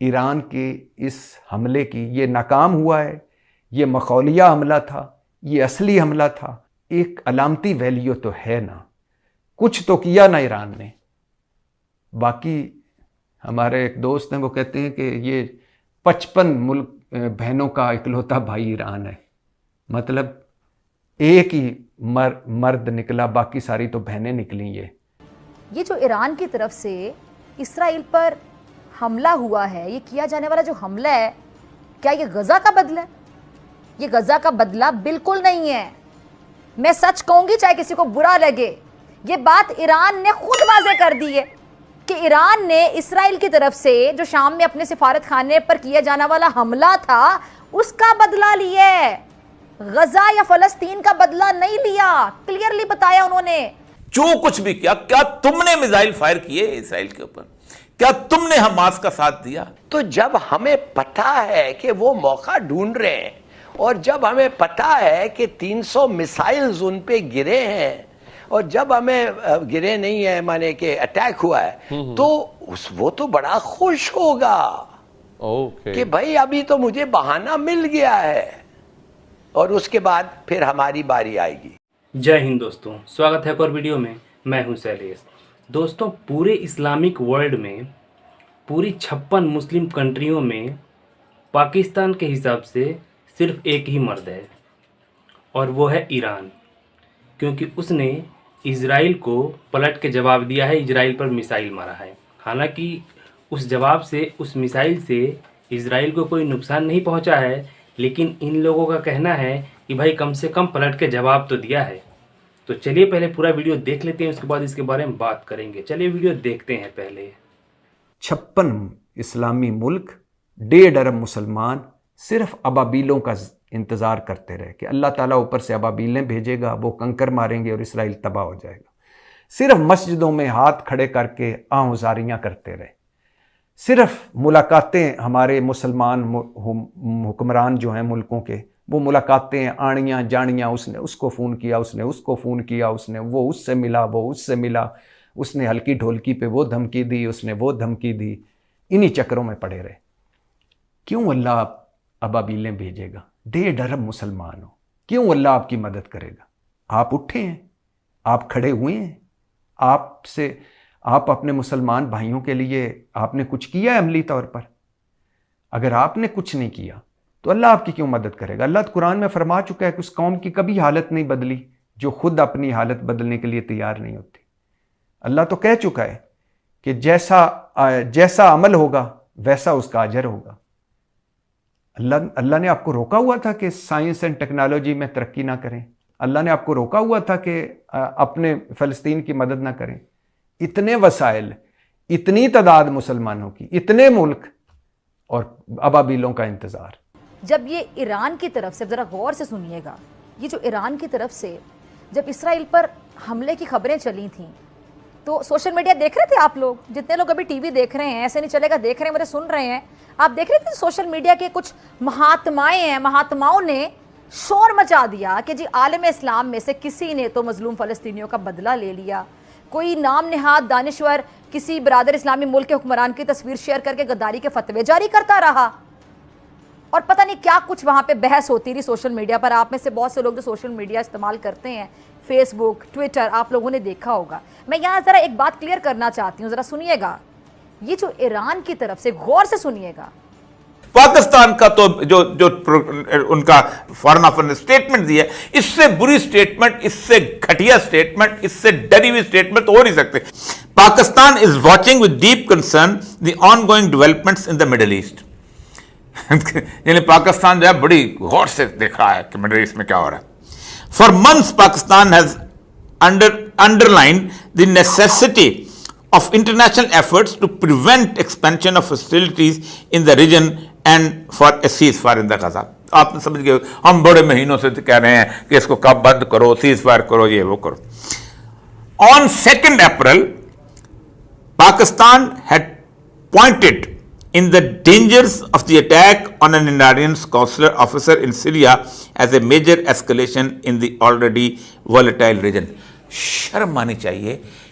ایران کے اس حملے کی، یہ ناکام ہوا ہے، یہ مخولیہ حملہ تھا، یہ اصلی حملہ تھا، ایک علامتی ویلیو تو ہے نا، کچھ تو کیا نا ایران نے۔ باقی ہمارے ایک دوست ہیں، وہ کہتے ہیں کہ یہ 55 ملک بہنوں کا اکلوتا بھائی ایران ہے، مطلب ایک ہی مرد نکلا، باقی ساری تو بہنیں نکلیں۔ یہ جو ایران کی طرف سے اسرائیل پر حملہ ہوا ہے، یہ کیا جانے والا جو حملہ ہے، کیا یہ غزہ کا بدلہ ہے؟ یہ غزہ کا بدلہ بالکل نہیں ہے۔ میں سچ کہوں گی چاہے کسی کو برا لگے، یہ بات ایران نے خود واضح کر دی ہے کہ ایران نے اسرائیل کی طرف سے جو شام میں اپنے سفارت خانے پر کیا جانے والا حملہ تھا اس کا بدلہ لیا ہے، غزہ یا فلسطین کا بدلہ نہیں لیا۔ کلیئرلی بتایا انہوں نے۔ جو کچھ بھی کیا تم نے میزائل فائر کیے اسرائیل کے اوپر؟ کیا تم نے حماس کا ساتھ دیا؟ تو جب ہمیں پتا ہے کہ وہ موقع ڈھونڈ رہے ہیں، اور جب ہمیں پتا ہے کہ 300 میسائلز ان پہ گرے ہیں، اور جب ہمیں گرے نہیں ہیں مانے کہ اٹیک ہوا ہے، تو وہ تو بڑا خوش ہوگا کہ بھائی ابھی تو مجھے بہانہ مل گیا ہے، اور اس کے بعد پھر ہماری باری آئے گی۔ جے ہند دوستوں، سواگت ہے ایک اور ویڈیو میں ہوں سیلیس۔ دوستوں، پورے اسلامک ورلڈ میں، پوری 56 مسلم کنٹریوں میں پاکستان کے حساب سے صرف ایک ہی مرد ہے، اور وہ ہے ایران، کیونکہ اس نے اسرائیل کو پلٹ کے جواب دیا ہے، اسرائیل پر میسائل مارا ہے۔ حالانکہ اس جواب سے، اس میسائل سے اسرائیل کو کوئی نقصان نہیں پہنچا ہے، لیکن ان لوگوں کا کہنا ہے کہ بھائی کم سے کم پلٹ کے جواب تو دیا ہے۔ تو چلیے پہلے پورا ویڈیو دیکھ لیتے ہیں، اس کے بعد اس کے بارے میں بات کریں گے۔ چلیے ویڈیو دیکھتے ہیں پہلے۔ 56 اسلامی ملک، 1.5 ارب مسلمان صرف ابابیلوں کا انتظار کرتے رہے کہ اللہ تعالیٰ اوپر سے ابابیلیں بھیجے گا، وہ کنکر ماریں گے اور اسرائیل تباہ ہو جائے گا۔ صرف مسجدوں میں ہاتھ کھڑے کر کے آہوزاریاں کرتے رہے، صرف ملاقاتیں، ہمارے مسلمان حکمران جو ہیں ملکوں کے، وہ ملاقاتیں، آڑیاں جانیاں، اس نے اس کو فون کیا، اس نے اس کو فون کیا، وہ اس سے ملا، وہ اس سے ملا، اس نے ہلکی ڈھولکی پہ وہ دھمکی دی، اس نے وہ دھمکی دی، انہی چکروں میں پڑے رہے۔ کیوں اللہ ابابیلیں بھیجے گا؟ 1.5 ارب مسلمان ہو، کیوں اللہ آپ کی مدد کرے گا؟ آپ اٹھے ہیں، آپ کھڑے ہوئے ہیں، آپ اپنے مسلمان بھائیوں کے لیے آپ نے کچھ کیا ہے عملی طور پر؟ اگر آپ نے کچھ نہیں کیا تو اللہ آپ کی کیوں مدد کرے گا؟ اللہ قرآن میں فرما چکا ہے کہ اس قوم کی کبھی حالت نہیں بدلی جو خود اپنی حالت بدلنے کے لیے تیار نہیں ہوتی۔ اللہ تو کہہ چکا ہے کہ جیسا عمل ہوگا ویسا اس کا اجر ہوگا۔ اللہ نے آپ کو روکا ہوا تھا کہ سائنس اینڈ ٹیکنالوجی میں ترقی نہ کریں؟ اللہ نے آپ کو روکا ہوا تھا کہ اپنے فلسطین کی مدد نہ کریں؟ اتنے وسائل، اتنی تعداد مسلمانوں کی، اتنے ملک، اور ابابیلوں کا انتظار۔ جب یہ ایران کی طرف سے، ذرا غور سے سنیے گا، یہ جو ایران کی طرف سے جب اسرائیل پر حملے کی خبریں چلی تھیں تو سوشل میڈیا دیکھ رہے تھے آپ لوگ؟ جتنے لوگ ابھی ٹی وی دیکھ رہے ہیں، ایسے نہیں چلے گا، دیکھ رہے ہیں، مجھے سن رہے ہیں، آپ دیکھ رہے تھے سوشل میڈیا کے کچھ مہاتماؤں نے شور مچا دیا کہ جی عالم اسلام میں سے کسی نے تو مظلوم فلسطینیوں کا بدلہ لے لیا۔ کوئی نام نہاد دانشور کسی برادر اسلامی ملک کے حکمران کی تصویر شیئر کر کے غداری کے فتوے جاری کرتا رہا، اور پتہ نہیں کیا کچھ وہاں پہ بحث ہوتی رہی سوشل میڈیا پر۔ آپ میں سے بہت سے لوگ جو سوشل میڈیا استعمال کرتے ہیں، فیس بک، ٹویٹر، آپ لوگوں نے دیکھا ہوگا۔ میں یہاں ذرا ایک بات کلیئر کرنا چاہتی ہوں، ذرا سنیے گا، یہ جو ایران کی طرف سے، غور سے سنیے گا۔ پاکستان کا تو جو ان کا فارن افیئر نے اسٹیٹمنٹ دی ہے، اس سے بری اسٹیٹمنٹ، اس سے گھٹیا اسٹیٹمنٹ، اس سے ڈری ہوئی اسٹیٹمنٹ تو ہو نہیں سکتے۔ Pakistan is watching with deep concern the ongoing developments in the Middle East. یعنی پاکستان جو ہے بڑی غور سے دیکھ رہا ہے کہ مڈل ایسٹ میں کیا ہو رہا ہے۔ For months Pakistan has underlined the necessity of international efforts to prevent expansion of hostilities in the region and for a ceasefire in the Gaza۔ آپ نے سمجھ گئے، ہم بڑے مہینوں سے کہہ رہے ہیں کہ اس کو کب بند کرو، سیز فائر کرو، یہ وہ کرو۔ On 2 April, Pakistan had pointed in the dangers of the attack on an Iranian consular officer in Syria as a major escalation in the already volatile region۔ شرم آنی چاہیے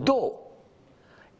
2,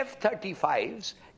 F-35